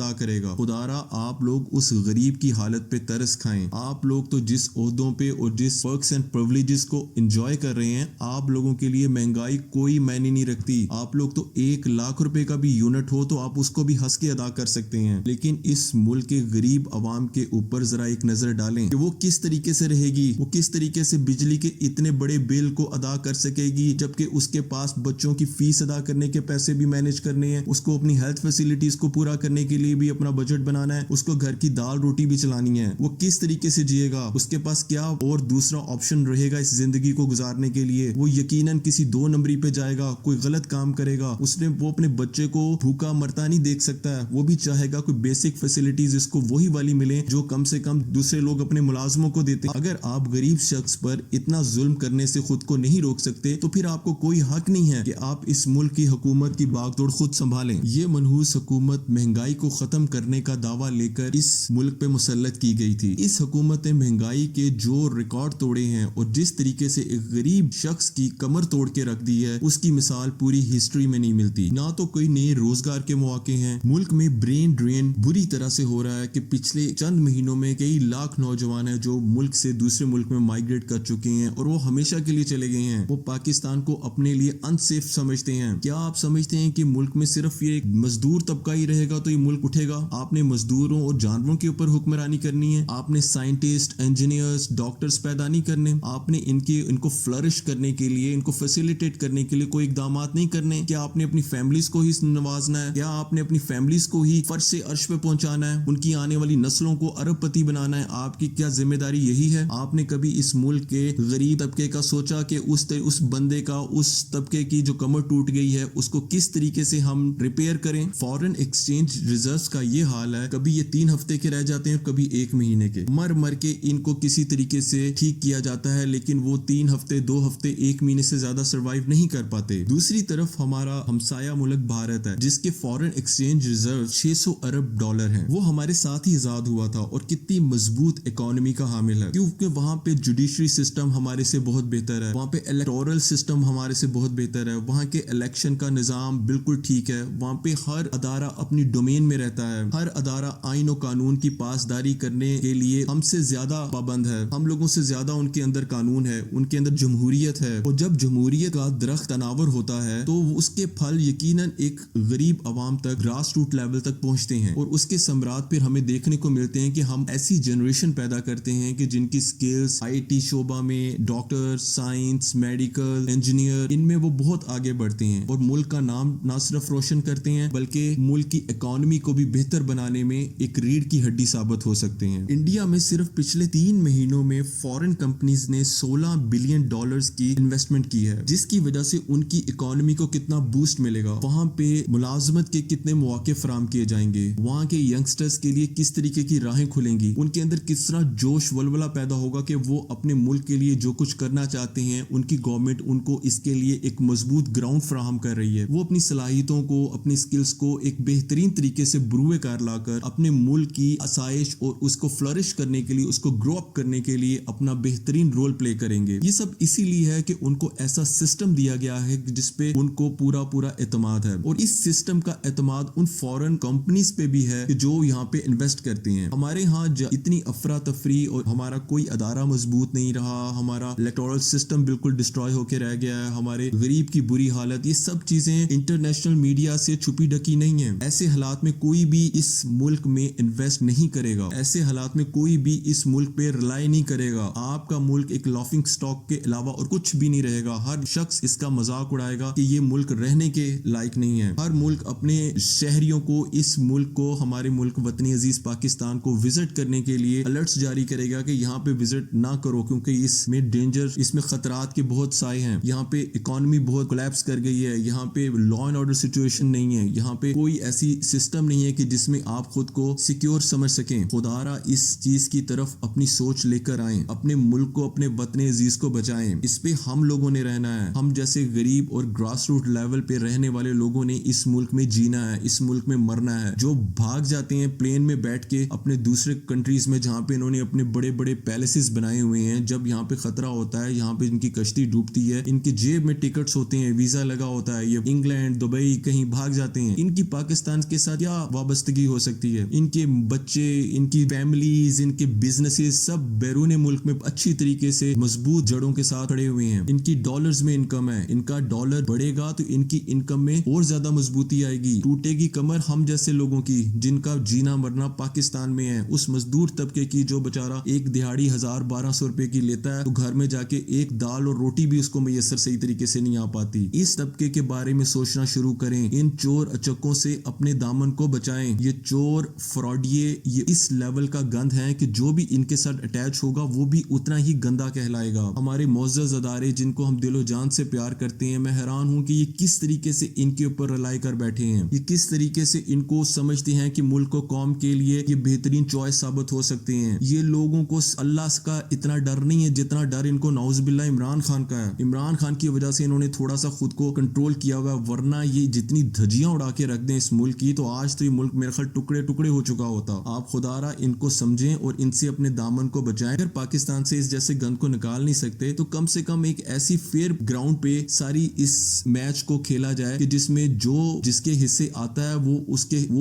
ادا کرے گا. خدارا آپ لوگ اس غریب کی حالت پہ ترس کھائیں. آپ لوگ تو جس عہدوں پہ اور جس پرکس اینڈ پرولیجز کو انجوائے کر رہے ہیں, آپ لوگوں کے لیے مہنگائی کوئی معنی نہیں رکھتی. آپ لوگ تو 1,00,000 روپے کا بھی یونٹ ہو تو آپ اس کو بھی ہنس کے ادا کر سکتے ہیں. لیکن اس ملک کے غریب عوام کے اوپر ذرا ایک نظر ڈالیں کہ وہ کس طریقے سے رہے گی, وہ کس طریقے سے بجلی کے اتنے بڑے بل کو ادا کر سکے گی, جبکہ اس کے پاس بچوں کی فیس ادا کرنے کے پیسے بھی مینج کرنے ہیں, اس کو اپنی ہیلتھ فیسلٹیز کو پورا کرنے کے لیے بھی اپنا بجٹ بنانا ہے, اس کو گھر کی دال روٹی بھی چلانی ہے. وہ کس طریقے سے جیے گا, اس کے پاس کیا اور دوسرا آپشن رہے گا اس زندگی کو گزارنے کے لیے؟ وہ یقیناً کسی 2 نمبری پہ جائے گا, کوئی غلط کام کرے گا. وہ اپنے بچے کو بھوکا مرتا نہیں دیکھ سکتا ہے, وہ بھی چاہے گا کوئی بیسک فیسلٹیز اس کو وہی والی ملے جو کم سے کم دوسرے لوگ اپنے ملازموں کو دیتے ہیں. اگر آپ غریب شخص پر اتنا ظلم کرنے سے خود کو نہیں روک سکتے تو پھر آپ کو کوئی حق نہیں ہے کہ آپ اس ملک کی حکومت کی باغ دوڑ خود سنبھالیں. یہ منحوس حکومت مہنگائی کو ختم کرنے کا دعویٰ لے کر اس ملک پہ مسلط کی گئی تھی. اس حکومت نے مہنگائی کے جو ریکارڈ توڑے ہیں اور جس طریقے سے ایک غریب شخص کی کمر توڑ کے رکھ دی ہے, اس کی مثال پوری ہسٹری میں نہیں ملتی. نہ تو کوئی نئے روزگار کے مواقع ہیں, ملک میں برین ڈرین بری طرح سے ہو رہا ہے کہ پچھلے چند مہینوں میں کئی لاکھ نوجوان ہیں جو ملک سے دوسرے ملک میں مائگریٹ کر چکے ہیں اور وہ ہمیشہ کے لیے چلے گئے ہیں. وہ پاکستان کو اپنے لیے انسیف سمجھتے ہیں. کیا آپ سمجھتے ہیں کہ ملک میں صرف یہ مزدور طبقہ ہی رہے گا تو یہ ملک اٹھے گا؟ آپ نے مزدوروں اور جانوروں کے اوپر حکمرانی کرنی ہے. آپ نے سائنٹسٹ, انجینئرز, ڈاکٹرز پیدا نہیں کرنے. آپ نے ان کو فلرش کرنے کے لیے, ان کو فیسیلیٹیٹ کرنے کے لیے کوئی اقدامات نہیں کرنے. کیا آپ نے اپنی فیملیز کو ہی نوازنا ہے؟ کیا آپ نے اپنی فیملیز کو ہی فرش سے عرش پہ پہنچانا ہے, ان کی آنے والی نسلوں کو ارب پتی بنانا ہے؟ آپ کی کیا ذمہ داری یہی ہے؟ آپ نے کبھی اس ملک کے غریب طبقے کا سوچا کہ اس بندے کا, اس طبقے کی جو کمر ٹوٹ گئی ہے, اس کو کس طریقے سے ہم ریپیئر کریں؟ فارن ایکسچینج ریزروز کا یہ حال ہے, کبھی یہ 3 ہفتے کے رہ جاتے ہیں اور کبھی 1 مہینے کے. مر کے ان کو کسی طریقے سے ٹھیک کیا جاتا ہے, لیکن وہ 3 ہفتے 2 ہفتے 1 مہینے سے زیادہ سروائیو نہیں کر پاتے. دوسری طرف ہمارا ہمسایہ ملک بھارت ہے, جس کے فارن ایکسچینج ریزرو 600 ارب ڈالر ہیں. وہ ہمارے ساتھ ہی آزاد ہوا تھا اور کتنی مضبوط اکانومی کا حامل ہے, کیونکہ وہاں پہ جوڈیشری سسٹم ہمارے سے بہت بہتر ہے, وہاں پہ الیکٹورل سسٹم ہمارے سے بہت بہتر ہے, وہاں کے الیکشن کا نظام بالکل ٹھیک ہے, وہاں پہ ہر ادارہ اپنی ڈومین میں رہتا ہے, ہر ادارہ آئین و قانون کی پاسداری کرنے کے لیے ہم سے زیادہ پابند ہے, ہم لوگوں سے زیادہ ان کے اندر قانون ہے, ان کے اندر جمہوریت ہے. اور جب جمہوریت کا درخت تناور ہوتا ہے تو اس کے پھل یقیناً ایک غریب عوام تک, گراس روٹ لیول تک پہنچتے ہیں, اور اس کے ثمرات پھر ہمیں دیکھنے کو ملتے ہیں کہ ہم ایسی جنریشن پیدا کرتے ہیں کہ جن کی سکلز IT شعبہ میں, ڈاکٹر, سائنس, میڈیکل, انجینئر, ان میں وہ بہت آگے بڑھتے ہیں اور ملک کا نام نہ صرف روشن کرتے ہیں بلکہ ملک کی اکانومی کو بھی بہتر بنانے میں ایک ریڑھ کی ہڈی ثابت ہو سکتے ہیں. انڈیا میں صرف پچھلے 3 مہینوں میں فارن کمپنیز نے $16 بلین کی انویسٹمنٹ کی ہے, جس کی وجہ سے ان کی اکانومی کو کتنا بوسٹ ملے گا, وہاں پہ ملازمت کے کتنے مواقع فراہم کیے جائیں گے, وہاں کے ینگسٹرز کے لیے کس طریقے کی راہیں کھلیں گی, ان کے اندر کس طرح جوش ولولہ پیدا ہوگا کہ وہ اپنے ملک کے لیے جو کچھ کرنا چاہتے ہیں, ان کی گورنمنٹ ان کو اس کے لیے ایک مضبوط گراؤنڈ فراہم کر رہی ہے. وہ اپنی صلاحیتوں کو, اپنی سکلز کو ایک بہترین طریقے سے بروئے کار لا کر اپنے ملک کی آسائش اور اس کو فلرش کرنے کے لیے, اس کو گرو اپ کرنے کے لیے اپنا بہترین رول پلے کریں گے. یہ سب اسی لیے ہے کہ ان کو ایسا سسٹم دیا گیا ہے جس پہ ان کو پورا اعتماد ہے, اور اس سسٹم کا اعتماد ان فورن کمپنیز پہ بھی ہے جو یہاں پہ انویسٹ کرتے ہیں. ہمارے ہاں اتنی افراتفری اور ہمارا کوئی ادارہ مضبوط نہیں رہا, ہمارا الیکٹورل سسٹم بالکل ڈسٹروائے ہو کے رہ گیا ہے, ہمارے غریب کی بری حالت, یہ سب چیزیں انٹرنیشنل میڈیا سے چھپی ڈکی نہیں ہیں. ایسے حالات میں کوئی بھی اس ملک میں انویسٹ نہیں کرے گا, ایسے حالات میں کوئی بھی اس ملک پہ ریلائی نہیں کرے گا. آپ کا ملک ایک لافنگ سٹاک کے علاوہ اور کچھ بھی نہیں رہے گا. ہر شخص اس کا مذاق اڑائے گا کہ یہ ملک رہنے کے لائق نہیں ہے. ہر ملک اپنے شہریوں کو, اس ملک کو, ہمارے ملک وطن عزیز پاکستان کو وزٹ کرنے کے لیے الرٹس جاری کرے گا کہ یہاں پہ وزٹ نہ کرو, کیونکہ اس میں ڈینجر, اس میں خطرات کے بہت سائے ہیں. یہاں پہ اکانومی بہت کولیپس کر گئی ہے, یہاں پہ لا اینڈ آرڈر سچویشن نہیں ہے, یہاں پہ کوئی ایسی سسٹم نہیں ہے کہ جس میں آپ خود کو سیکیور سمجھ سکیں. خدارا اس چیز کی طرف اپنی سوچ لے کر آئیں, اپنے ملک کو, اپنے وطن عزیز کو بچائیں. اس پہ ہم لوگوں نے رہنا ہے. ہم جیسے غریب اور گراس روٹ لیول پہ رہنے والے لوگوں نے اس ملک میں جینا ہے, اس ملک میں مرنا ہے. جو بھاگ جاتے ہیں پلین میں بیٹھ کے اپنے دوسرے کنٹریز میں جہاں پہ انہوں نے اپنے بڑے بڑے پیلسز بنائے ہوئے ہیں, جب یہاں پہ خطرہ ہوتا ہے, یہاں پہ ان کی کشتی ڈوبتی ہے, ان کی جیب میں ٹکٹس ہوتے ہیں, ویزا لگا ہوتا ہے, یہ انگلینڈ, دبئی کہیں بھاگ جاتے ہیں. ان کی پاکستان کے ساتھ یا وابستگی ہو سکتی ہے. ان کے بچے, ان کی فیملیز, ان کے بزنسز سب بیرون ملک میں اچھی طریقے سے مضبوط جڑوں کے ساتھ کھڑے ہوئے ہیں. ان کی ڈالرز میں انکم ہے, ان کا ڈالر بڑھے گا تو ان کی انکم میں اور زیادہ مضبوطی آئے گی. ٹوٹے گی کمر ہم جیسے لوگوں کی جن کا جینا مرنا پاکستان میں ہے, اس مزدور طبقے کی جو بچارہ ایک دہاڑی 1000-1200 روپے کی لیتا ہے تو گھر میں جا کے ایک دال اور روٹی بھی اس کو میسر صحیح طریقے سے نہیں آ پاتی. اس طبقے کے بارے میں سوچنا شروع کریں. ان چور اچکوں سے اپنے دامن کو بچائیں. یہ چور فراڈیے یہ اس لیول کا گند ہے کہ جو بھی ان کے ساتھ اٹیچ ہوگا وہ بھی اتنا ہی گندا کہلائے گا. ہمارے معزز ادارے جن کو ہم دل و جان سے پیار کرتے ہیں, میں حیران ہوں کہ یہ کس طریقے سے ان کے اوپر رلائی کر بیٹھے ہیں. یہ کس طریقے سے ان کو سمجھتے ہیں کہ ملک و قوم کے لیے یہ بہترین چوائس ثابت ہو سکتے ہیں. یہ لوگوں کو اللہ کا اتنا ڈر نہیں ہے جتنا ڈر ان کو نعوذ باللہ عمران خان کا ہے. عمران خان کی وجہ سے انہوں نے تھوڑا سا خود کو کنٹرول کیا ہوا, ورنہ یہ جتنی دھجیاں اڑا کے رکھ دیں اس ملک کی تو آج تو یہ ملک میرے خیال ٹکڑے ٹکڑے ہو چکا ہوتا. آپ خدا را ان کو سمجھیں اور ان سے اپنے دامن کو بچائیں. اگر پاکستان سے اس جیسے گند کو نکال نہیں سکتے تو کم سے کم ایک ایسی فیئر گراؤنڈ پہ ساری اس میچ کو کھیلا جائے کہ جس میں جو جس کے حصے آتا ہے وہ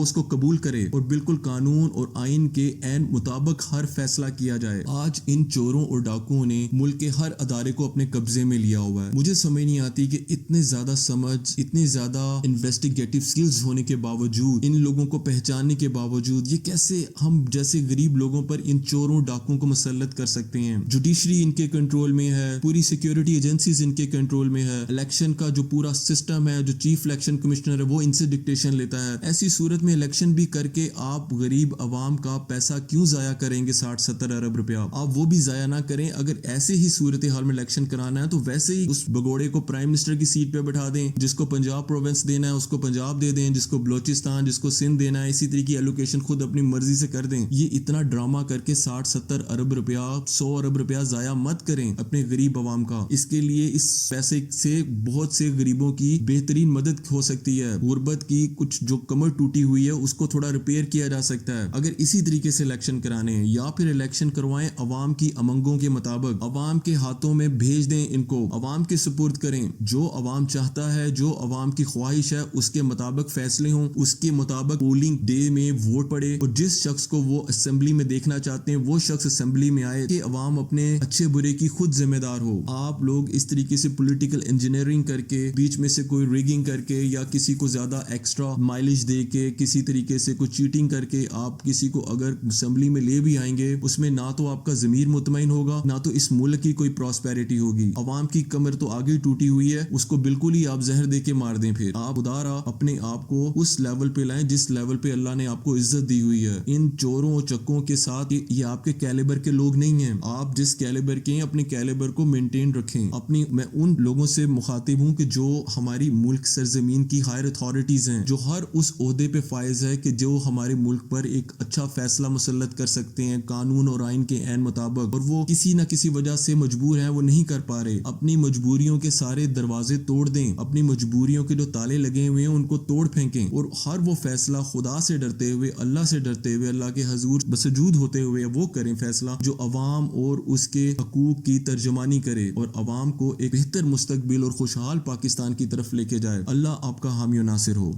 اس کو قبول کرے اور بالکل قانون اور آئین کے عین مطابق ہر فیصلہ کیا جائے. آج ان چوروں اور ڈاکوؤں نے ملک کے ہر ادارے کو اپنے قبضے میں لیا ہوا ہے. مجھے سمجھ نہیں آتی کہ اتنے زیادہ سمجھ, اتنے زیادہ انویسٹیگیٹو سکلز ہونے کے باوجود, ان لوگوں کو پہچاننے کے باوجود یہ کیسے ہم جیسے غریب لوگوں پر ان چوروں ڈاکوؤں کو مسلط کر سکتے ہیں. جوڈیشری ان کے کنٹرول میں ہے, پوری سیکیورٹی ایجنسیز ان کے کنٹرول میں ہے, الیکشن کا جو پورا سسٹم ہے, جو چیف الیکشن کمشنر ہے وہ ان سے ڈکٹیشن لیتا ہے. ایسی صورت میں الیکشن بھی کر کے آپ غریب عوام کا پیسہ کیوں ضائع کریں گے؟ 60-70 ارب روپیہ آپ وہ بھی ضائع نہ کریں. اگر ایسے ہی صورتحال میں الیکشن کرانا ہے تو ویسے ہی اس بگوڑے کو پرائم منسٹر کی سیٹ پہ بٹھا دیں. جس کو پنجاب پروونس دینا ہے اس کو پنجاب دے دیں, جس کو بلوچستان, جس کو سندھ دینا ہے, اسی طریقے ایلوکیشن خود اپنی مرضی سے کر دیں. یہ اتنا ڈرامہ کر کے 60-70 ارب روپیہ 100 ارب روپیہ ضائع مت کریں اپنے غریب عوام کا. اس کے لیے اس پیسے سے بہت سے غریبوں کی بہترین مدد ہو سکتی ہے. غربت کی کچھ جو کمر ٹوٹی ہوئی ہے اس کو تھوڑا ریپیئر کیا جا سکتا ہے. اگر اسی طریقے سے الیکشن کرانے ہیں یا پھر الیکشن کروائیں عوام کی امنگوں کے مطابق, عوام کے ہاتھوں میں بھیج دیں, ان کو عوام کے سپرد کریں. جو عوام چاہتا ہے, جو عوام کی خواہش ہے اس کے مطابق فیصلے ہوں, اس کے مطابق پولنگ ڈے میں ووٹ پڑے اور جس شخص کو وہ اسمبلی میں دیکھنا چاہتے ہیں وہ شخص اسمبلی میں آئے کہ عوام اپنے اچھے برے کی خود ذمہ دار ہو. آپ لوگ اس طریقے سے پولیٹیکل انجینئرنگ کر کے, بیچ میں سے کوئی ریگنگ کر کے یا کسی کو زیادہ ایکسٹرا مائلیج دے کے, کسی طریقے سے کوئی چیٹنگ کر کے آپ کسی کو اگر اسمبلی میں لے بھی آئیں گے, اس میں نہ تو آپ کا ضمیر مطمئن ہوگا نہ تو اس ملک کی کوئی پراسپیرٹی ہوگی. عوام کی کمر تو آگے ٹوٹی ہوئی ہے, اس کو بالکل ہی آپ زہر دے کے مار دیں. پھر آپ خدا اپنے آپ کو اس لیول پہ لائیں جس لیول پہ اللہ نے آپ کو عزت دی ہوئی ہے. ان چوروں اور چکوں کے ساتھ یہ آپ کے کیلیبر کے لوگ نہیں ہیں. آپ جس کیلیبر کے ہیں اپنے کیلیبر کو مینٹین رکھیں. میں ان لوگوں سے مخاطب ہوں کہ جو ہماری ملک سرزمین کی ہائر اتھارٹیز ہیں, جو ہر اس عہدے پہ فائز ہے کہ جو ہمارے ملک پر ایک اچھا فیصلہ مسلط کر سکتے ہیں قانون اور آئین کے عین مطابق, اور وہ کسی نہ کسی وجہ سے مجبور ہیں, وہ نہیں کر پا رہے. اپنی مجبوریوں کے سارے دروازے توڑ دیں, اپنی مجبوریوں کے جو تالے لگے ہوئے ہیں ان کو توڑ پھینکیں, اور ہر وہ فیصلہ خدا سے ڈرتے ہوئے, اللہ سے ڈرتے ہوئے, اللہ کے حضور بسجود ہوتے ہوئے وہ کریں فیصلہ جو عوام اور اس کے حقوق کی ترجمانی کرے اور عوام کو ایک بہتر مستقبل اور خوشحال پاکستان کی طرف لے کے جائے. اللہ آپ کا حامی و ناصر ہو.